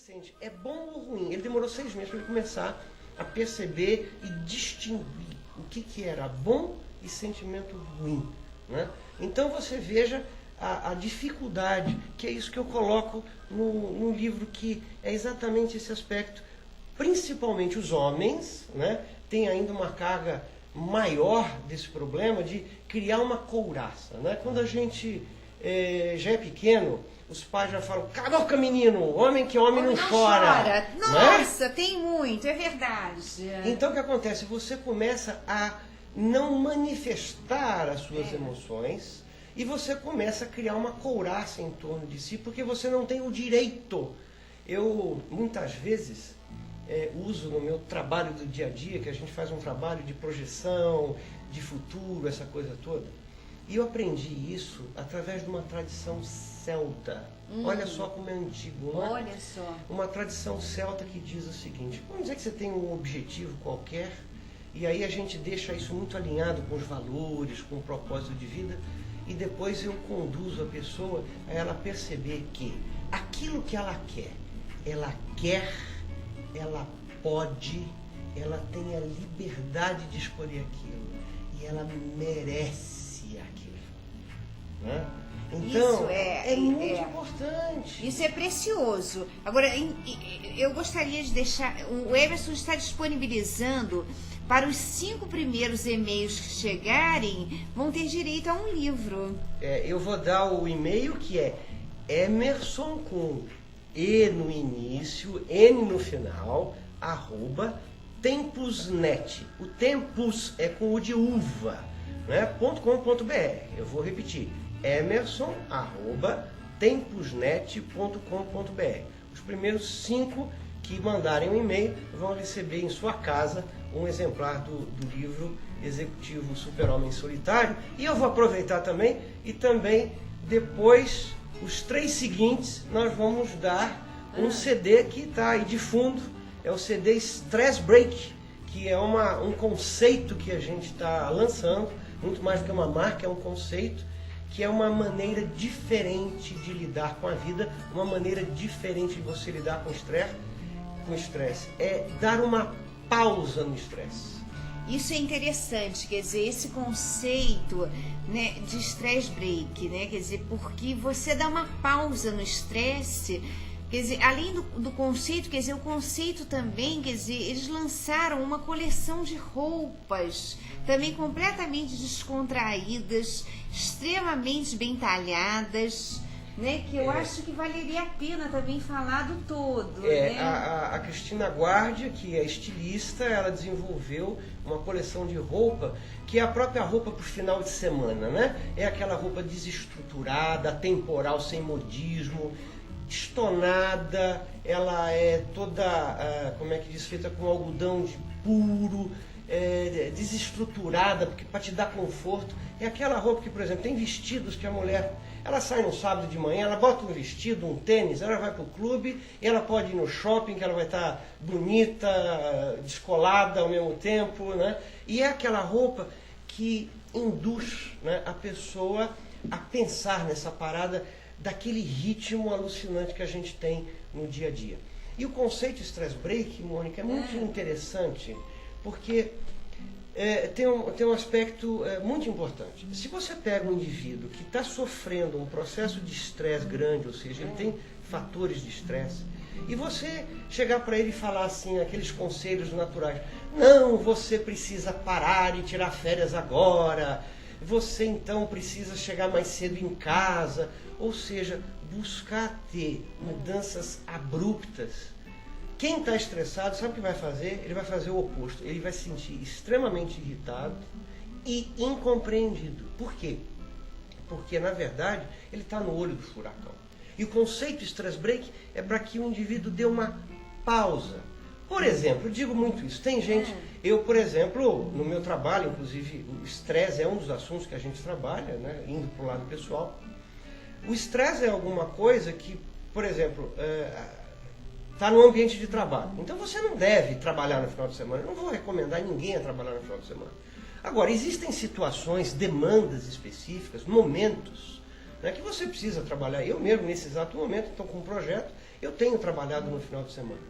sente é bom ou ruim. Ele demorou 6 meses para ele começar a perceber e distinguir o que era bom e sentimento ruim, né? Então você veja a dificuldade, que é isso que eu coloco no livro, que é exatamente esse aspecto. Principalmente os homens, né, têm ainda uma carga maior desse problema de criar uma couraça, né? Quando a gente já é pequeno, os pais já falam: caloca, menino, homem que homem não chora. Nossa, né? tem muito, é verdade. Então o que acontece? Você começa a não manifestar as suas emoções e você começa a criar uma couraça em torno de si, porque você não tem o direito. Eu, muitas vezes, uso no meu trabalho do dia a dia, que a gente faz um trabalho de projeção, de futuro, essa coisa toda. E eu aprendi isso através de uma tradição celta. Olha só como é antigo, não é? Olha só. Uma tradição celta que diz o seguinte: vamos dizer que você tem um objetivo qualquer, e aí a gente deixa isso muito alinhado com os valores, com o propósito de vida, e depois eu conduzo a pessoa a ela perceber que aquilo que ela quer, ela pode, ela tem a liberdade de escolher aquilo, e ela merece aquilo, né? Então, isso é muito importante. Isso é precioso. Agora, eu gostaria de deixar... O Emerson está disponibilizando para os 5 primeiros e-mails que chegarem, vão ter direito a um livro. Eu vou dar o e-mail, que é Emerson com E no início, N no final, @tempusnet. O tempus é com o de uva, né? .com.br. Eu vou repetir: emerson@tempusnet.com.br. Os primeiros 5 que mandarem um e-mail vão receber em sua casa um exemplar do livro Executivo Super-Homem Solitário. E eu vou aproveitar também, e também depois, os 3 seguintes, nós vamos dar um CD que está aí de fundo. É o CD Stress Break, que é um conceito que a gente está lançando, muito mais do que uma marca, é um conceito, que é uma maneira diferente de lidar com a vida, uma maneira diferente de você lidar com o estresse. É dar uma pausa no estresse. Isso é interessante, quer dizer, esse conceito, né, de stress break, né, quer dizer, porque você dá uma pausa no estresse. Quer dizer, além do conceito, quer dizer, o conceito também, quer dizer, eles lançaram uma coleção de roupas, também completamente descontraídas, extremamente bem talhadas, né, que eu acho que valeria a pena também falar do todo. Né? A Cristina Guardia, que é estilista, ela desenvolveu uma coleção de roupa, que é a própria roupa para o final de semana, né? É aquela roupa desestruturada, atemporal, sem modismo, estonada, ela é toda, feita com algodão puro, desestruturada, porque para te dar conforto. É aquela roupa que, por exemplo, tem vestidos que a mulher, ela sai no sábado de manhã, ela bota um vestido, um tênis, ela vai para o clube, e ela pode ir no shopping, que ela vai estar bonita, descolada ao mesmo tempo, né? E é aquela roupa que induz, né, a pessoa a pensar nessa parada daquele ritmo alucinante que a gente tem no dia a dia. E o conceito Stress Break, Mônica, é muito interessante, porque tem um aspecto muito importante. Se você pega um indivíduo que está sofrendo um processo de estresse grande, ou seja, ele tem fatores de estresse, e você chegar para ele e falar assim, aqueles conselhos naturais: não, você precisa parar e tirar férias agora, você então precisa chegar mais cedo em casa, ou seja, buscar ter mudanças abruptas. Quem está estressado, sabe o que vai fazer? Ele vai fazer o oposto. Ele vai se sentir extremamente irritado e incompreendido. Por quê? Porque, na verdade, ele está no olho do furacão. E o conceito Stress Break é para que o indivíduo dê uma pausa. Por exemplo, eu digo muito isso. Tem gente... Eu, por exemplo, no meu trabalho, inclusive, o estresse é um dos assuntos que a gente trabalha, né, indo para o lado pessoal. O estresse é alguma coisa que, por exemplo... está no ambiente de trabalho. Então você não deve trabalhar no final de semana. Eu não vou recomendar ninguém a trabalhar no final de semana. Agora, existem situações, demandas específicas, momentos, né, que você precisa trabalhar. Eu mesmo, nesse exato momento, estou com um projeto Eu tenho trabalhado no final de semana.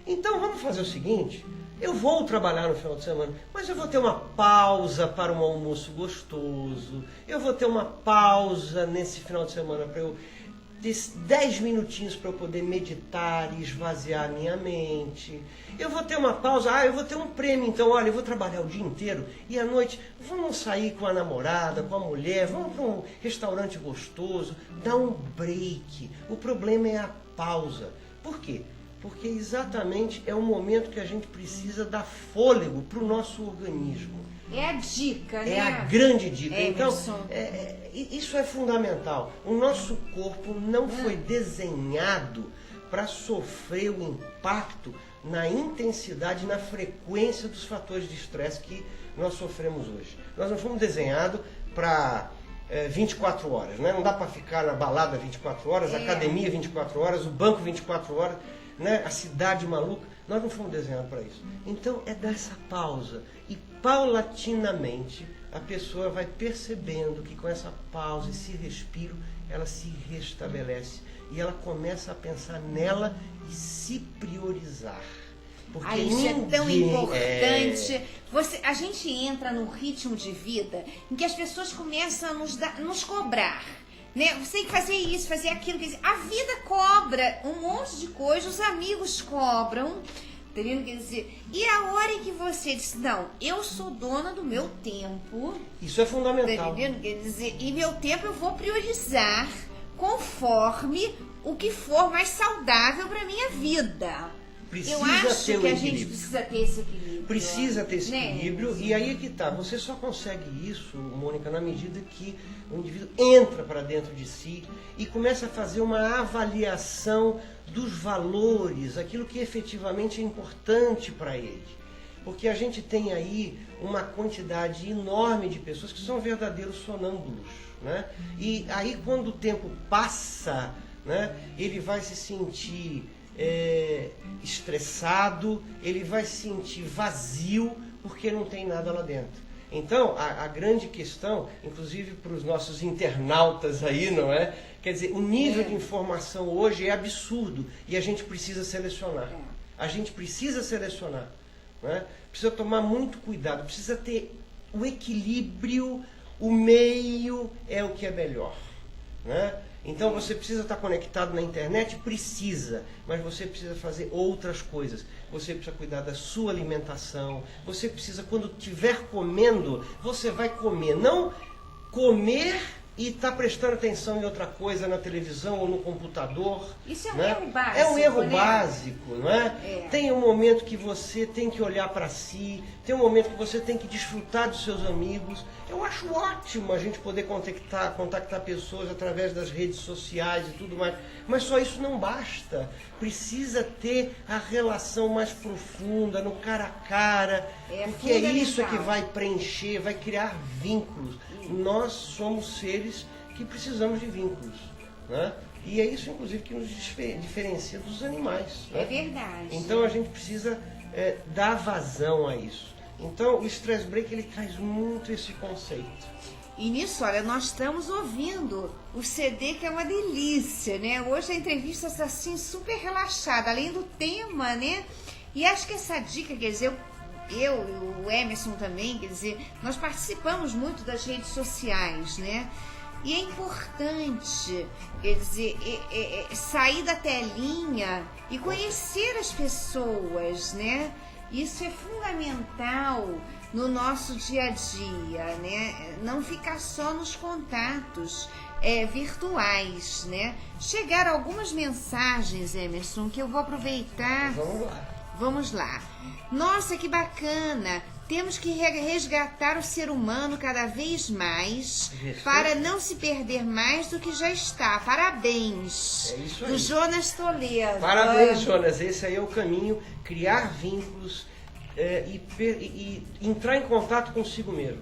Então vamos fazer o seguinte, eu vou trabalhar no final de semana, mas eu vou ter uma pausa para um almoço gostoso, eu vou ter uma pausa nesse final de semana para eu ter 10 minutinhos para eu poder meditar e esvaziar a minha mente. Eu vou ter uma pausa, eu vou ter um prêmio, então olha, eu vou trabalhar o dia inteiro e à noite vamos sair com a namorada, com a mulher, vamos para um restaurante gostoso, dar um break. O problema é a pausa. Por quê? Porque exatamente é o momento que a gente precisa dar fôlego para o nosso organismo. É a dica, né? É a grande dica. Emerson. Então, isso é fundamental. O nosso corpo não foi desenhado para sofrer o impacto na intensidade, na frequência dos fatores de estresse que nós sofremos hoje. Nós não fomos desenhados para 24 horas, né? Não dá para ficar na balada 24 horas, a academia 24 horas, o banco 24 horas, né? A cidade maluca. Nós não fomos desenhados para isso. Então é dar essa pausa e paulatinamente a pessoa vai percebendo que com essa pausa, esse respiro, ela se restabelece e ela começa a pensar nela e se priorizar. Porque isso é tão importante. A gente entra num ritmo de vida em que as pessoas começam a nos cobrar. Né? Você tem que fazer isso, fazer aquilo. A vida cobra um monte de coisa, os amigos cobram. Entendeu? Quer dizer, e a hora em que você diz, não, eu sou dona do meu tempo. Isso é fundamental. Entendeu? Quer dizer, e meu tempo eu vou priorizar conforme o que for mais saudável para minha vida. Eu acho que a gente precisa ter esse equilíbrio. Precisa ter esse equilíbrio, e aí é que tá. Você só consegue isso, Mônica, na medida que o indivíduo entra para dentro de si e começa a fazer uma avaliação dos valores, aquilo que efetivamente é importante para ele. Porque a gente tem aí uma quantidade enorme de pessoas que são verdadeiros sonâmbulos, né? E aí quando o tempo passa, né, ele vai se sentir estressado, ele vai se sentir vazio porque não tem nada lá dentro. Então, a grande questão, inclusive para os nossos internautas aí, não é? Quer dizer, o nível de informação hoje é absurdo e a gente precisa selecionar. A gente precisa selecionar, né? Precisa tomar muito cuidado, precisa ter o equilíbrio, o meio é o que é melhor, né? Então você precisa estar conectado na internet? Precisa, mas você precisa fazer outras coisas. Você precisa cuidar da sua alimentação, você precisa, quando estiver comendo, você vai comer. Não comer e estar prestando atenção em outra coisa na televisão ou no computador. Isso é um né? erro básico. É um erro né? básico, não é? Tem um momento que você tem que olhar para si, tem um momento que você tem que desfrutar dos seus amigos. Eu acho ótimo a gente poder contactar pessoas através das redes sociais e tudo mais, mas só isso não basta. Precisa ter a relação mais profunda, no cara a cara, porque é isso que vai preencher, vai criar vínculos. Nós somos seres que precisamos de vínculos, né? E é isso, inclusive, que nos diferencia dos animais. Né? É verdade. Então a gente precisa dar vazão a isso. Então o Stress Break, ele traz muito esse conceito. E nisso, olha, nós estamos ouvindo o CD, que é uma delícia, né? Hoje a entrevista está assim super relaxada, além do tema, né? E acho que essa dica, quer dizer, eu e o Emerson também, quer dizer, nós participamos muito das redes sociais, né? E é importante, quer dizer, sair da telinha e conhecer as pessoas, né? Isso é fundamental no nosso dia a dia, né? Não ficar só nos contatos virtuais, né? Chegaram algumas mensagens, Emerson, que eu vou aproveitar. Vamos lá. Vamos lá. Nossa, que bacana! Temos que resgatar o ser humano cada vez mais para não se perder mais do que já está. Parabéns! É isso aí. Do Jonas Toledo. Parabéns, Jonas. Esse aí é o caminho. Criar vínculos e entrar em contato consigo mesmo.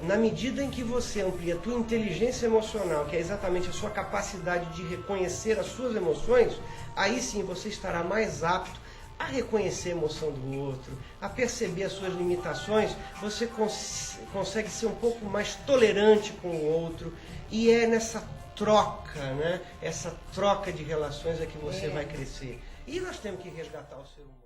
Na medida em que você amplia a tua inteligência emocional, que é exatamente a sua capacidade de reconhecer as suas emoções, aí sim você estará mais apto a reconhecer a emoção do outro, a perceber as suas limitações, você consegue ser um pouco mais tolerante com o outro, e é nessa troca, né? Essa troca de relações é que você vai crescer. E nós temos que resgatar o ser humano.